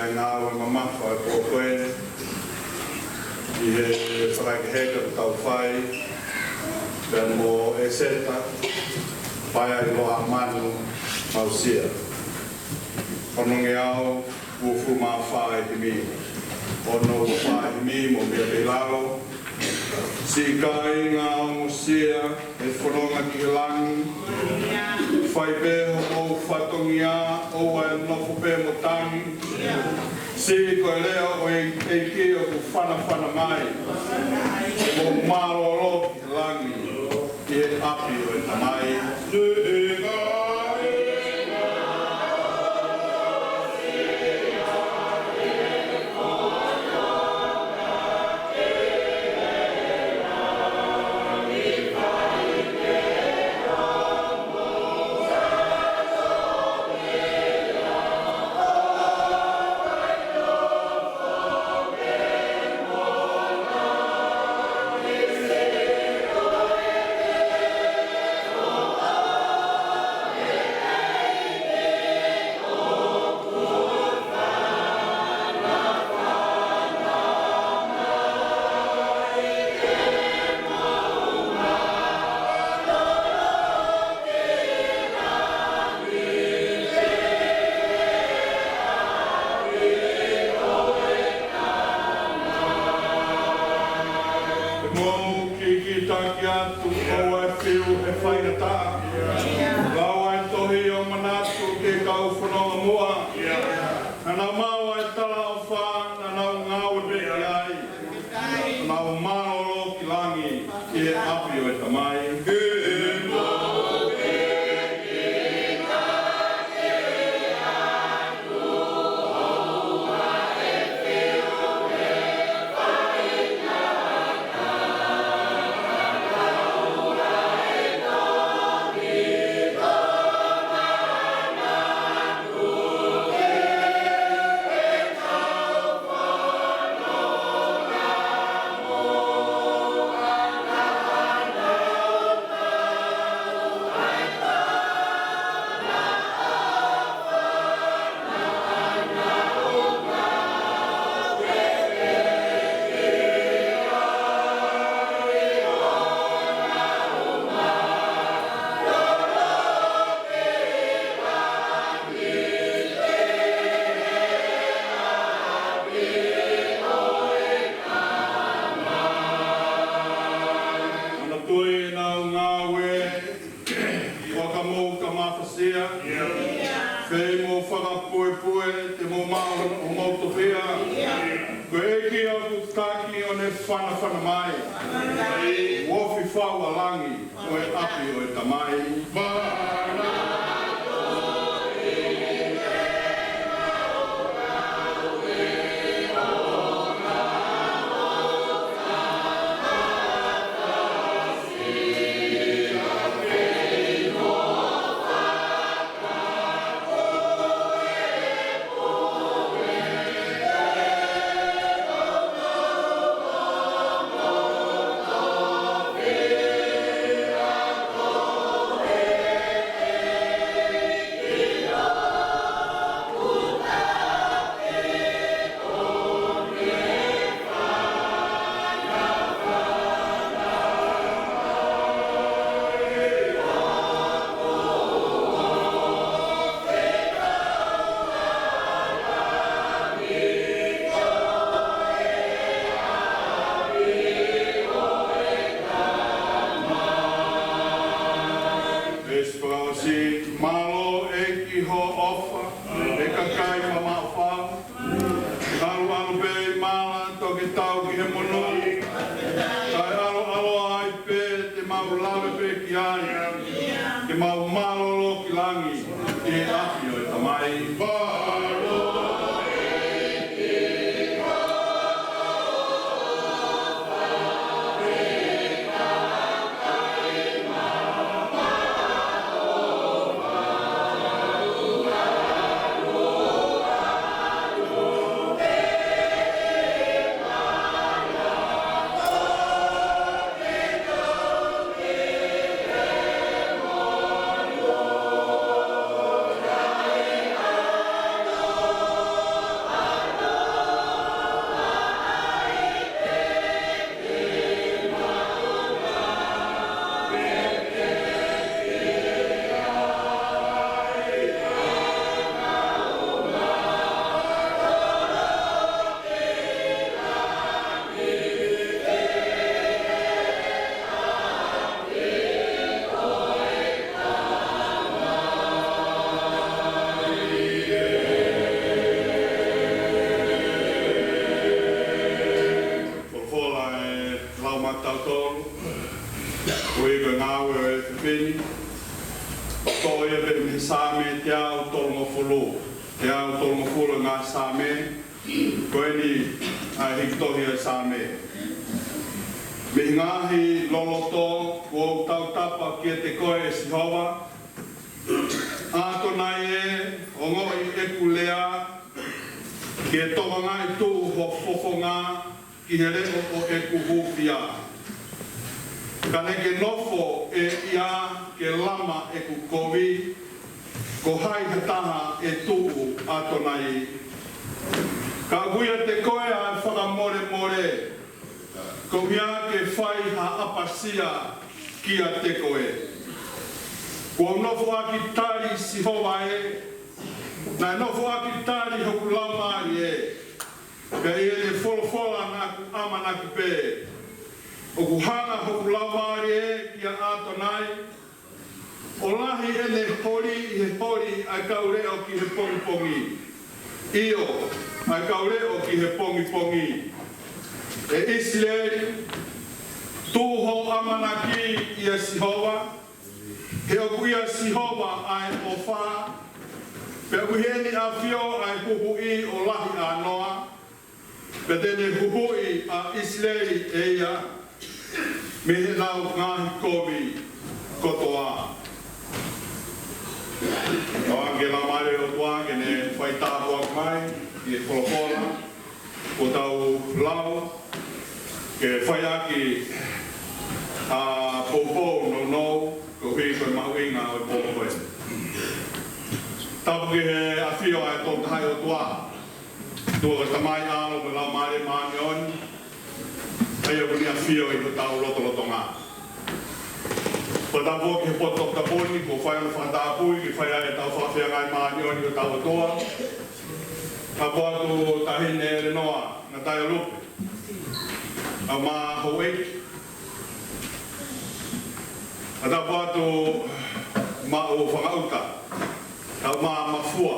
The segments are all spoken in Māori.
e ngā ua mamafa e pōkoe I he whakaheka tau whai pia mō e seta pai ai loa manu mausia. Hononge au ufu mā whae hi mi. Ono whae hi mi mō mea te lalo. Si kai ngā musia e whanonga ki he langi. Whai peho o whatongia o e nofo pe mo tangi. Si koe leo o e ki o ku whana mai. Mo maroro ki he langi. Ki he api o e tamai. Koe koe ngāwe o e whiwhini. Ko ia pe me sāme te au tolongo fulu. Te au tolongo fulu ngā sāme. Koe ni a hiktohi a sāme. Me ngahi loloto o tau tapa kia te koe e Sihova. Ato nai e o ngoi e kulea. Kia toa ngai tū ho fofonga ki he reo o e kuhupia. Ka neke nofo e ia ke lama e kukovi. Ko hai he taha e tū ato nai. Ka guia te koe a whakamore more. Ko hia ke whai ha apasia kia te koe. Ko nofo aki tari Sihova e. Nai nofo aki tari hoku laumari e. Ka ia le wholofola naku ama naku pē. O ku hanga hoku laumari e kia ato nai. O lahi e ne hori i he hori ai kaureo ki he pongi pongi. Io ai kaureo ki he pongi pongi. E Israel, tūho amanaki i a Sihova, he oku i a Sihova ai o whā, pe uheni a whio ai huhui o lahi a noa, pe tene huhui a Israel e ia, me he nau ngahi kovi kotoa. O ange la mare o tua, ke ne whai tāpua mai, i e kolokola, ko tau lau, ke whai aki a popo no ko hui koe mauinga o popo e. Tapu ki he a whio ai tō tahai o tua. Tua ka tamai alo me lau maare maani on. Hei o kuni a whio i ko tau loto ngā. Pa tapu ki he poto taponi ko whai ono whakatapui ki whai ai tau whawhia ngai maani on i ko tau o tua. Tapu atu tahine e renoa na tai o lupe. A mā hoi. A tapu atu mā o whakauta. Tau mā mafua.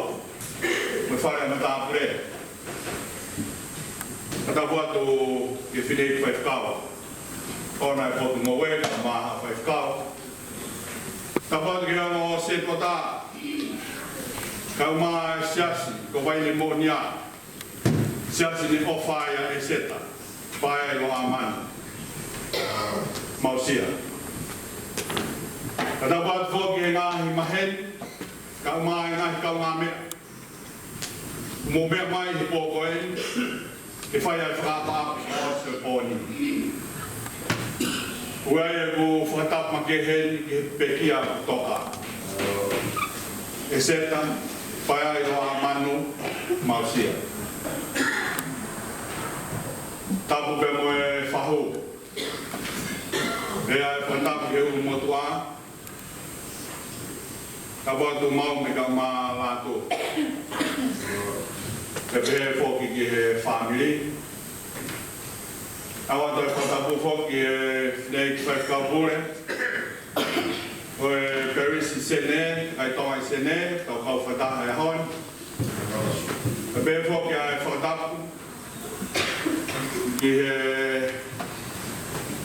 Me whare me tāpure. A tapu atu ke whinei whaifkawa. Ona e potu moe, ka mā whaifkawa. Tapu atu ki anga o se pota. Kau mā e siasi, ko waile mo nia. Siasi ni ofaya e seta. Pai lo aman. Mausia. Kada bat foki e ngahi mahen. Kau mai ngahi kau ngā mea. Mo mea mai he pōko e. Ke whai ai whakapa o se pōni. Uai e ku whakatap ma ke hen ke pekia toka. E seta. Pai ai lo amanu. Mausia. Tapu pe mo e whahu. Rea e whatapu ke uru motua. Tapu atu mau me ka mā lātu. Pe pehe whoki ki he whamiri. Awa toi whatapu whoki e whinei ki whaikapure. O e perisi sene, ai tonga i sene, tau kau whataha e hon. Pe pehe whoki ai whatapu. Ki he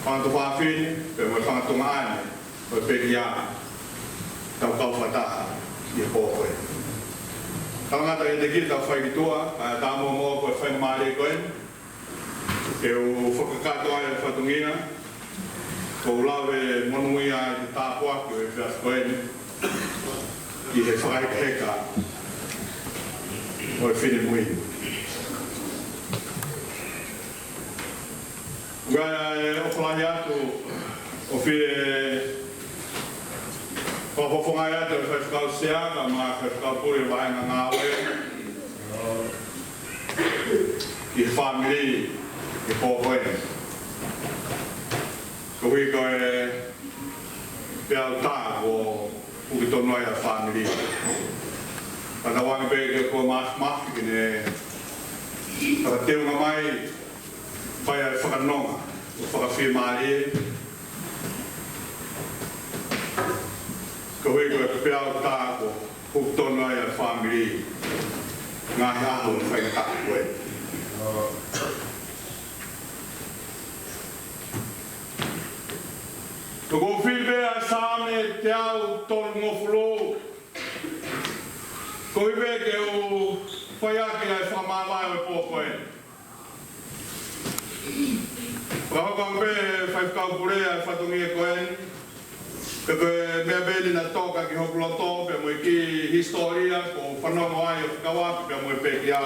whantu whawhini, pe mo whantu ngāne, o peki a tau kau whataha i e pōkoe. Tau ngata e te ki tau whaikitua, tā mō mō koe whaimare koe, ke u whakakato ai e whatungia, ko ulawe monui ai te tāpua ki o e whias koe, i he whakaika o e whine mui. Gaya e opolahi atu o whie whawhongai atu e whaifukau seanga ma whaifukau puri wahenga ngāwe i whamiri i pōkoe. Ko hui koe peau tā o uki tono ai a whamiri. Pata wanga pēke ko mafi ki ne whakateunga mai pai ai whakanonga, o whakawhimarie. Ka hui koe peau tāko, huktono ai a whamiri, ngāhi ahu na whaikataka koe. Ko filbe asame te au tol ngoflo. Ko ibe ke o fayake ai famama e pokoe. Wakakambe fai kaupurea fatungi e koen. Pepe mea beli na toka ki hoploto pe mo ki historia ko whanongo ai o kawa pe mo pe ki a.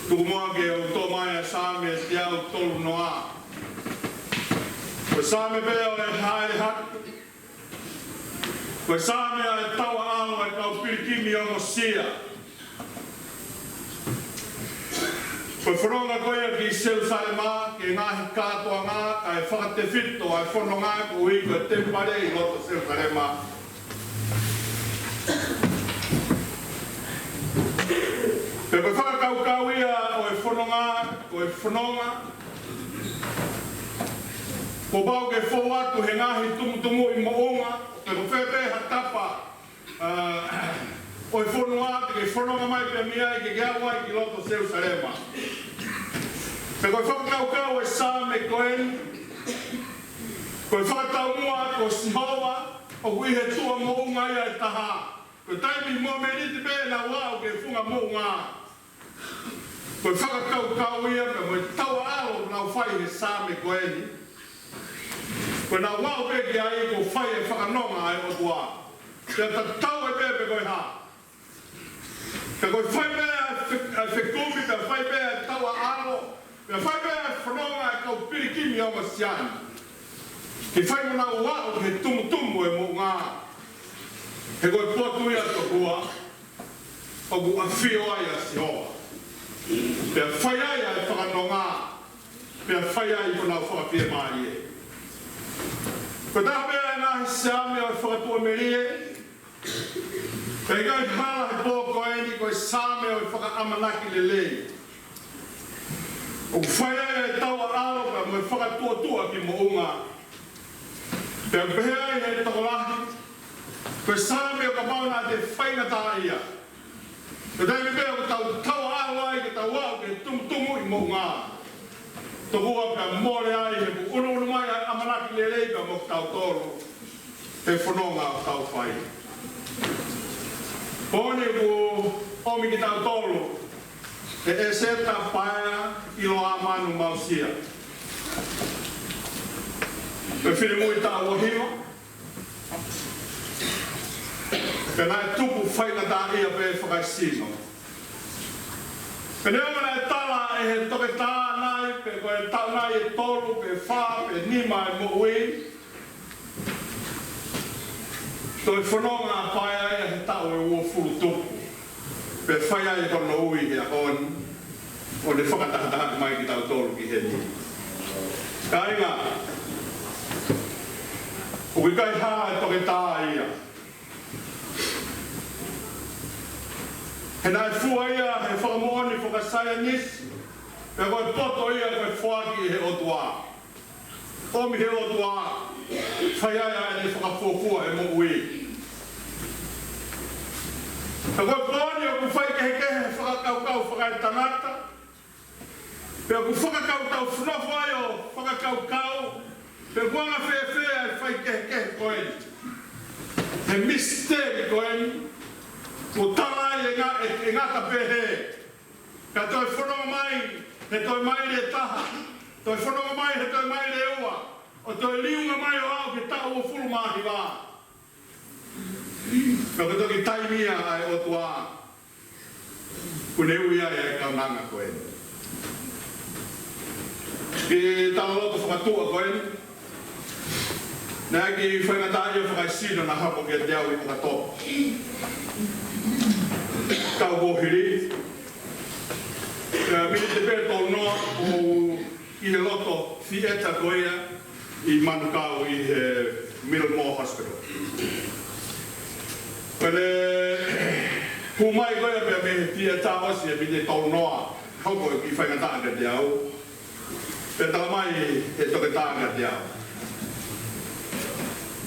Tukumoa ke o tō mai a sāme e te au tolu noa. Ko sāme pe o e hae hatu. Ko sāme a e tawa alo e kau pirikimi o mo sia. Ko whanonga koia ki Jerusalema ke ngahi kātoa ngā ka e whakate whito ai whanonga ko i ko te pare i loto Jerusalema. Pe koe whakakaukau ia o e whanonga, ko bau ke whau atu he ngahi tumutumu i moonga, pe ko whepe ha tapa o e whanonga ke whanonga mai pe mia i ke gea wai ki loto Jerusalema. Pe koe whakakaukau e sāme koen, koe whakatau mua ko Sihowa, o kui he tua moonga ia e taha. Ko taimi mo meriti pe na wao ke funga moonga. Ko whakakaukau ia pe mo tawa alo na whai he sāme koeni. Ko na wao pe ki ai ko whai e whakanonga ai o tua. Kia ta tau e pe koe ha. Ka koe whai pe a whekumi pe whai pe a tawa alo. Pe whai pe a whanonga e kau pirikimi o masiani. Ki whai mo na wao he tumutumu e moonga. He koe potu ia to kua. O ku a whio ai a Sihowa. Pea whai ai ai whakanonga, pea whai ai kona whakapia mai e. Ko taha mea e ngahi seame o whakatua merie, pea kai hala he pōko eni koe sāme o whakaamanaki lelei. O ku whai ai ai taua alo pea mo whakatua tua ki mounga. Pea pehe ai he tokolahi, koe sāme o ka mauna te whaingata ia. Ko taimi mea ko tau alo ai ke tau au ke tumutumu i mounga. Tokua pia mole ai he ku unu mai amanaki lelei pia mo tau toro. Te whanonga o tau whai. Pone ku omi ki tau toro. E seta paea ilo a manu mausia. Pe whiri mui tau wahima. Pena e tupu whaingata ia pe whakaisino. Pena mana e tala e he toke tā nai, pe koe tau nai e tolu, pe wha, pe nima e mo ui. Toi whanonga a whaia ia he tau e ua furu tupu. Pe whaia e kono ui hea honi. O ne whakatahataha mai ki tau tolu ki he ni. Ka inga. Ui kai hā e toke tā ia. He nai fua ia he whakamoani whakasaya nisi. Pea koe poto ia koe whaki he otua. Omi he otua. Whaiaia e ne whakafuafua e mo ui. Pea koe pōni o ku whai kehe whakakaukau whakai tangata. Pea ku whakakautau whanofo ai o whakakaukau. Pea kuanga whewhea e whai kehe koeni. He misteri koeni. Ko tala e ngata pehe. Ka toi whanonga mai, he toi mai le taha. Toi whanonga mai, he toi mai le ua. O toi liunga mai o au ki tau o fulu mahi wā. Ka koe toki taimia ai o tua. Kune ui ai ai kaunanga koe. Ki tala loto whakatua koe. Nā ki whaingatāia whakaisino na hapo ki a te au i whakatopo. Kau bohiri. Mini te pēr tō noa o i he loto fieta koea i Manukau i he Middlemore Hospital. Pene ku mai koea pēr me he fieta osi e mini tō noa hoko i whaingatāanga te au. Pēr tala mai he toke tāanga te au.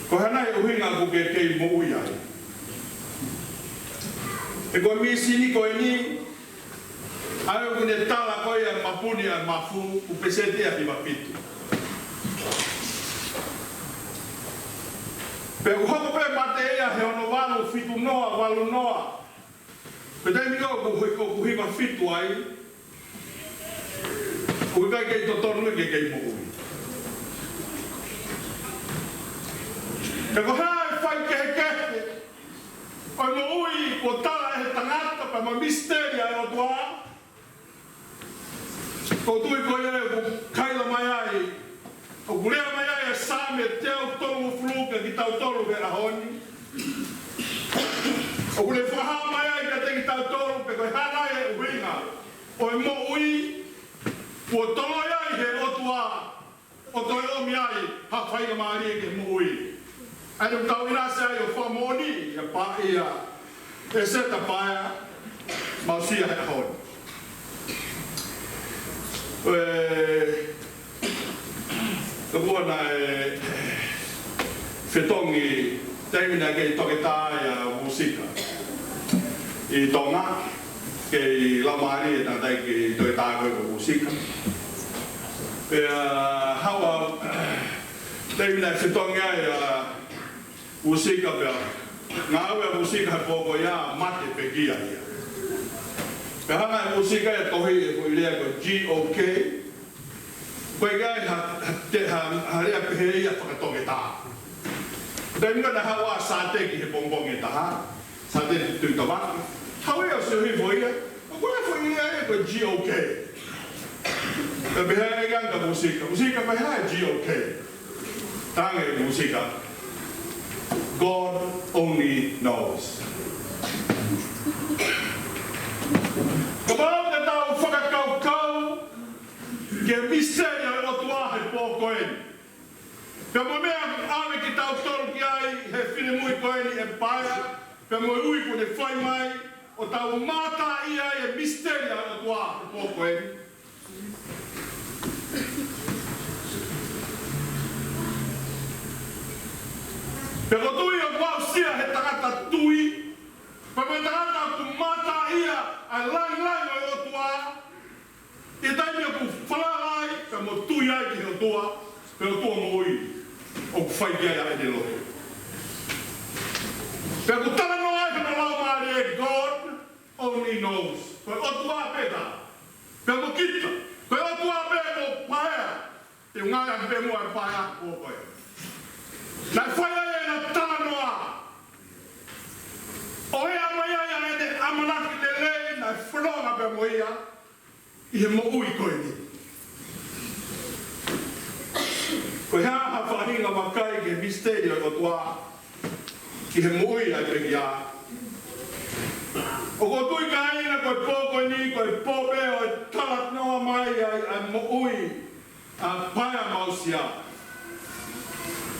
Ko hanai uhinga ku ke kei mo ui ai. E koe misini koe ni, ai o kune tala koe a mapuni a mafu, u pesete a pimapitu. Pero hoko pe matea he ono walu fitu noa, walu noa. Pero tem ko kuhiwa fitu ai. Kuhiwa kei totonu ke kei mo ui. Pero hai fai kehe. Oi mo ui ko tala e tangata pa mo misteria e o tua. Ko tui ko ia ko kaila mai ai. O kulea mai ai e same te au tolu fluka ki tau tolu ke ahoni. O kule whaha mai ai ka te ki tau tolu pe koe hana e uinga. O e mo ui ko tolo ai he o tua. O toi omi ai ha whainga maari e ke mo ui. Ai no tau inase ai o whamoni ia pa ia e seta paia mausia he ahoni. Ka buona e whetongi teimina kei toketa ia musika. I tonga kei lamari e tātai ki toketa koe ko musika. Pea hawa teimina whetongi ia musika pea ngā ue musika he pōko ia mate pe kia ia. Pea hanga e musika e tohi e koe lea ko G.O.K. Koe gai ha rea pehe ia whakatoke tā. Te mga na hawa sāte ki he bongbong e taha. Sāte ni tui tawaka. Hawe au se hui fo ia. Koe fo ia e koe G.O.K. Ka pehe e ganga musika. Musika pehe e G.O.K. Tānga e musika. God only knows. Kapau te tau whakakau-kau ke misteria o tua he pōkoeni. Pea mo mea awe ki tau toru ki ai he whine mui koeni e paia. Pea mo ui kone whai mai o tau mata i ai e misteria o tua he pōkoeni. Pea ko tui o wau sia he tangata tui. Pea mo tangata ku mata ia ai lang o tua. I taimi o ku whalalai, ka mo tui ai ki o tua, pe o tua mo ui, o ku whai kia ai ne lohe. Pe ku tana no ai ka lau maari e God only knows. Koe o tua peta, pe mo kita, koe o tua pe mo paea, te ungai pe mo ai paea o koe. Nai whai ai e na tana noa. O hea mai ai e ne amanaki le lei, nai whanonga pe mo ia, I he mo ui koe ni. Koe hea ha whahinga makai ke misterio o tua, ki he mo ui ai pe ki a. O ko tui ka aina koe pōko ni, koe pōpe o e talat noa mai ai mo ui a paia mausia.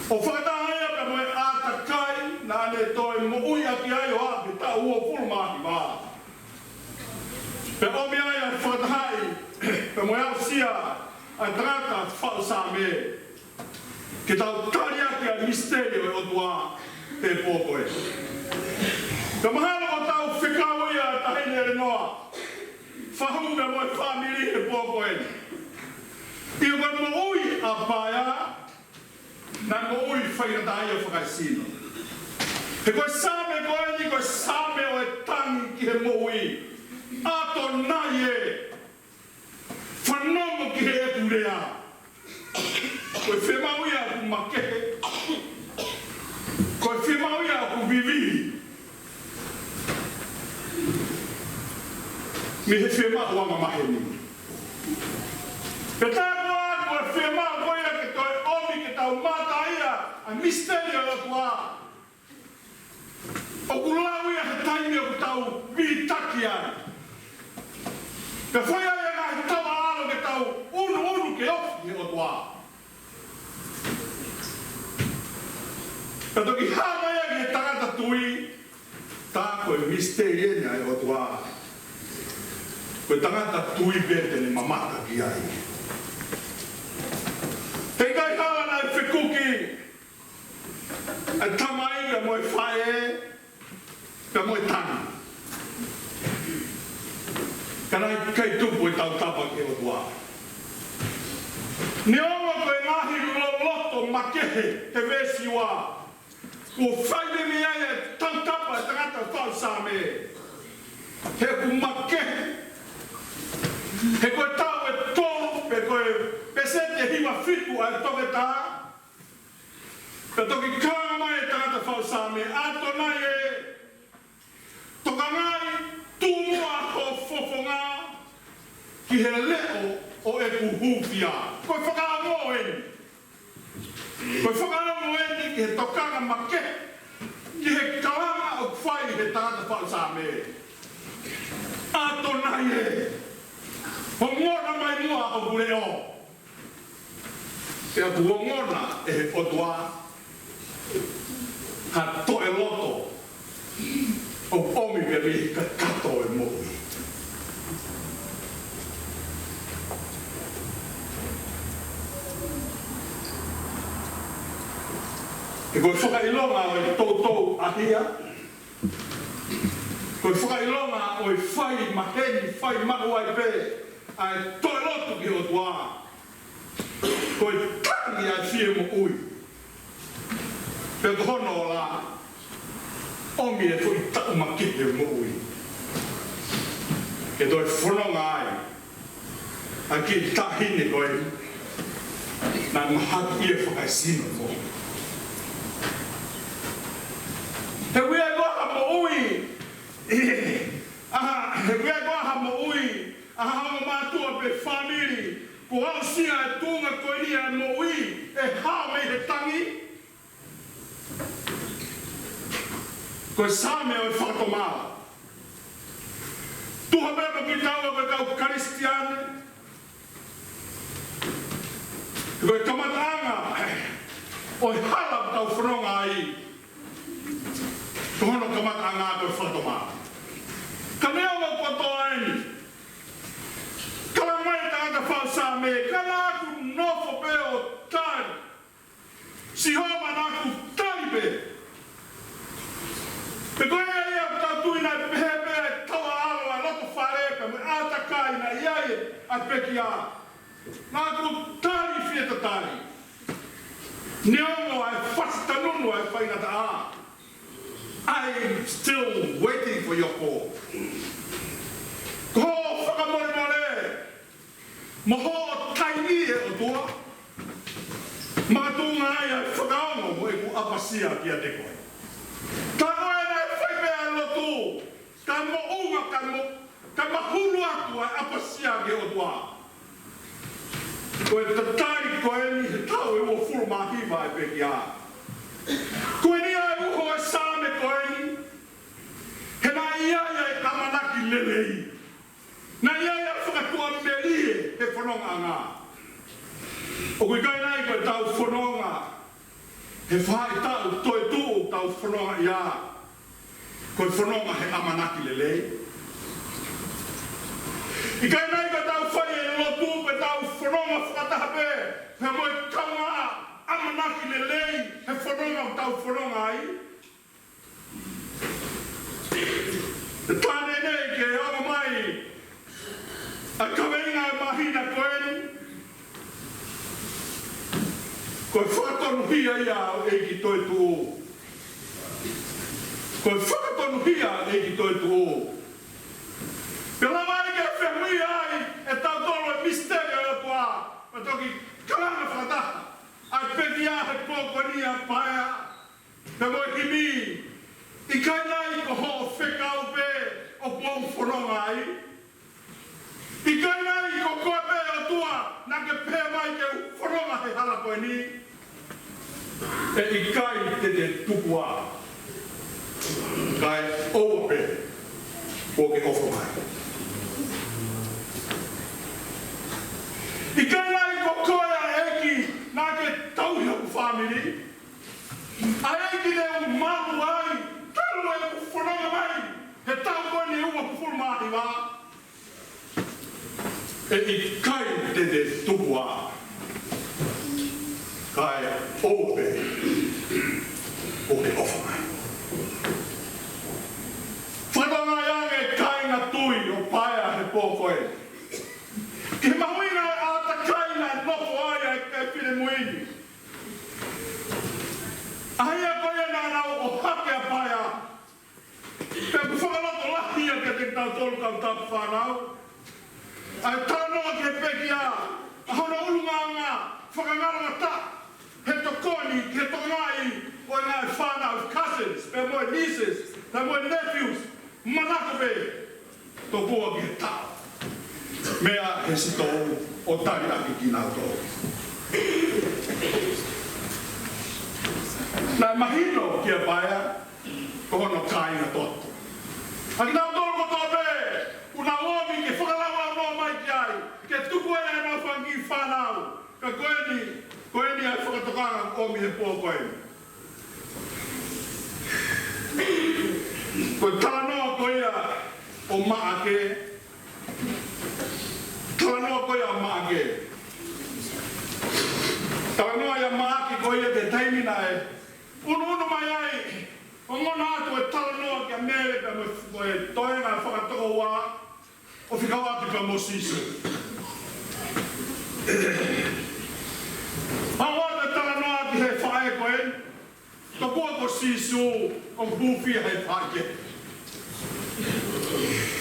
O whakatahaia pe mo e ātakai, nā ne toi mo ui a ki ai o a ki ta ua fulmaki maa. Pe omi ai a whakatahai, pe mo au sia a trata whao sa me. Ke tau tari ake a misterio e o tua te pōkoe. Pe mahalo o tau whikau ia a tahine re noa. Whahu me mo e whamiri e pōkoe. I o koe mo ui a paia, na mo ui whairatai a whakaisino. He koe same koe ni koe same o e tangi ki he mo ui. Ato nai e whanongo ki he etu rea. Koe whemau ia ku makehe. Koe whemau ia ku viviri. Mi he whemau wanga mahe ni. Pe tākua koe whemau koe ia ke toi omi ke tau mata ia a misterio o tua. O kulau ia he taimi o ku tau vitaki ai. Pe whai ai e ngā tawa alo ke tau unu ke ofi o tua. Ka toki hama ia ke tangata tui, tā koe misterie ai o tua. Koe tangata tui pete ni mamata ki ai. Hei kai hawa nai whikuki, ai tamai ka moe whae, ka moe tanga. Kanai kai tupu e tau tapa ke o tua. Ni ongo koe ngahi loto makehe te vesi wā. Ko whaile me ai tautapa e tangata whao sa me. He ku make. He koe tau e tō, pe koe pesete hiwa whitu ai toke tā. Pe toki kāna mai e tangata whao sa me. Ato nai e toka ngai tūmua ko whofonga ki he leo o e ku hūpia. Koe whakaango eni. Koe whakaango eni ki he tokanga make. Ki he kalanga o whai he tangata whao sa me. Ato nai e. Ho ngona mai mua o bureo. E a ngona e he potua. Ha to e loto. O omi ke mi ka kato e mui. E koe whakailonga o e tautou ahia. Koe whakailonga o e whai maheni, whai mahu ai pē. Ai toe lotu ki o tua. Koe tangi ai whie mo ui. Pe kohono o la. Omi e fui tau makite mo ui. Ke toi whanonga ai. A ki tahine koe. Nā mahaki e whakaisino mo. He wea goha mo ui. He wea goha mo ui. Aha hama mātua pe whaniri, ko hao sia e tūnga koiria e mo ui, e hao mei he tangi. Koe sāme o e whakatomāla. Tuha pepa ki taua koe kau karistiane. Koe kamataanga, o e hala tau whanonga ai. Kohono kamataanga koe whakatomāla. Ka mea mo kotoa eni. Kala mai tangata whao sa me, kala aku nofo pe o tai. Si homa naku tai pe. Pe koe ia tau tuina e pehe pe tawa alo a loto wharepe, me ata kai na iai a peki a. Naku tai fieta tai. Neongo ai whatanunu ai whainata a. I'm still waiting for your call. Ko whakamore more. Moho taini e o tua. Mātunga ai ai whakaongo mo e ku apasia ki a te koe. Ka oe nei whaipea lotu. Ka mo unga ka mahulu atu ai apasia ki o tua. Koe tatai koe ni he tau e o furu mahiwa e peki a. Koe ni ai uho e sāme koe ni. He nā iai ai kamanaki lelei. Nā iai ai whakatua melie he whanonga ngā. O koe kai nai koe tau whanonga. He whai tau toi tuu tau whanonga ia. Koe whanonga he amanaki lelei. I kai nai koe tau whai e lotu pe tau whanonga whakatahape. He moe kaunga amanaki lelei he whanonga tau whanonga ai. Tāne nei ke hama mai. A kaweinga e mahina koeni. Koe whakatonu hia ia e ki toi tu. Koe whakatonu hia e ki toi tu. Pe lama e ke whenui ai e tau tolo e misterio e tua. E toki kalanga whakataha. Ai peki a he pōkoni a paea. Pe moi ki mi. I kai nai ko ho whekau pe o pōu whanonga ai. I kai nai ko koe pe o tua na ke pē mai ke whanonga he hala koe ni. E i kai te tupua. Kai oua pe o ke ofo mai. I kai nai ko koe a eki na ke tauhiaku whamiri. A eki ne u malu ai. Kalu e ku whanonga mai. He tau koe ni ua pufuru mahi wā. E i kai te tupua. Kai ope o ke ofa mai. Whanonga iange kai na tui o paea he pōkoe. Ke mahuina a ta kai na nofo ai ai kai whine muini. Ahia koe na nau ku whakaloto lahi a ke te tau tolu kau tau whanau. Ai tānoa ke peki a hono ulunganga whakangaranga ta. He tokoni, he tongai o ngā whanau cousins, pe moe nieces, pe moe nephews, manakope, to bua ki he tau. Mea he sito o tari aki ki nā tō. Nā mahino ki a paia, ko hono kāinga toto. Aki nā tō ko tō pe, una omi ke whakalawa noa mai ki ai, ke tuku e nā whangi whanau, ka koeni ai whakatokanga omi he pō koeni. Ko tānoa ko ia o maake, tānoa ko ia o maake. Tānoa ia maake ko ia te taimina e, unu mai ai, o ngona atu e tānoa ki a mere ka mo e toenga whakatoko wā, o whikawaki ka mo sisu. Awa te tānoa ki he whae koen, ka bua ko sisu o buwhi hei whake.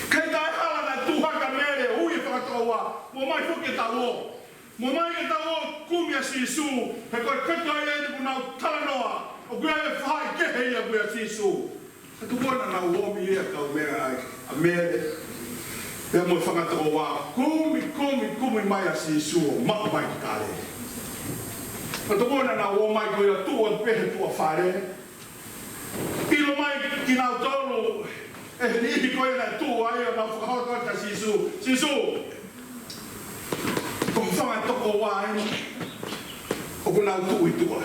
Kei tai hala na tuhaka mere hui whakatoa wā, mo mai whuke ta o. Mo mai ke ta o kumia sisu, he koe kaka e ene ku nau tānoa, o kua e whae kehe ia kua sisu. Ka tu kona nau omi ia kau mea ai, a mere, pia mo whakatoa wā, kumi mai a sisu o maka mai ki kāre. Ka tu kona nau o mai koe a tua pehe tua whare, pilo mai ki nau tolu, e nihi koe na tua ai o nau whakahotoa ka sisu. Sisu! Ko whanga toko wāi, o ku nau tui tua.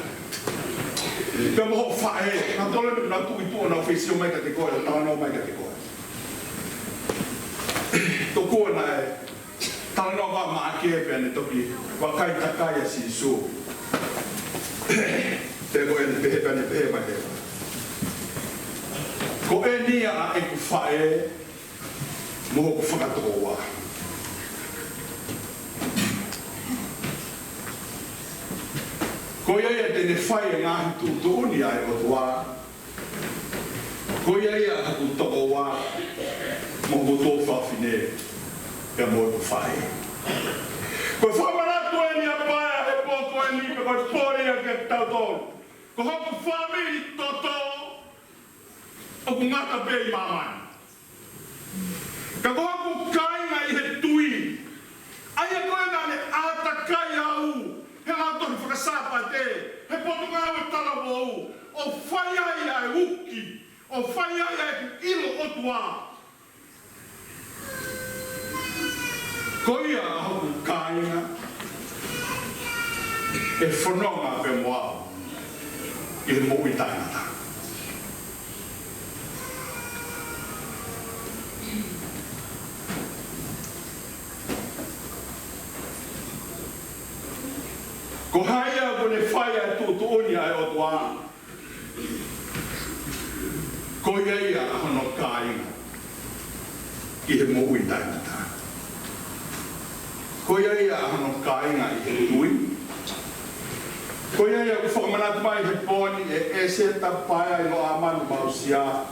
Pia moho whae, nau tole me nau tui tua nau whesio mai ka te koe, o tāno mai ka te koe. Tō kua na e, tāno wā maake e pia ne toki, wā kai takai a sisu. Te koe ne pehe pia ne pehe mai he. Ko e nia a e ku whae, moho ku whakatoko wā. Ko ia tene whai e ngāhi tūtūni ai o tua. Ko ia haku toko wā, mo mo tō whawhine, kia mo ku whai. Ko whamaratu e ni a paia he pōko e ni, pe koe pōre a kia tau tōru. Ko hoku whamiri toto, o ku ngata pēi mamani. Ka ko hoku kainga i he tui, aia koe ngane ātakai au, he ngā tohi whakasāpa te, he potunga au e tala wau, o whai ai ai uki, o whai ai ai ilo otua. Ko ia a hoku kāinga, e whanonga pe moao, i he mōi tainata. Ko haia kone whai a tūtuoni ai o tua. Ko ia a hono kāinga i he mōui tainata. Ko ia a hono kāinga i he tui. Ko ia ku whakamanatu mai he pōni e se tapaia i no amanu mausia.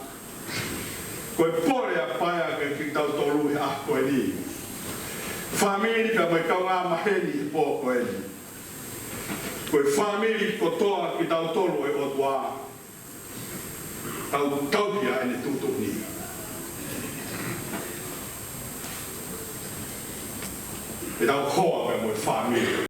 Ko e pōre a paia ke ki tau tolu he ahko e ni. Whamiri ka mai kau ngā maheni he pōko e ni. Koe whamiri ko toa ki tau tolu e o tua. Tau taupia e ne tūtuni. E tau hoa pe moe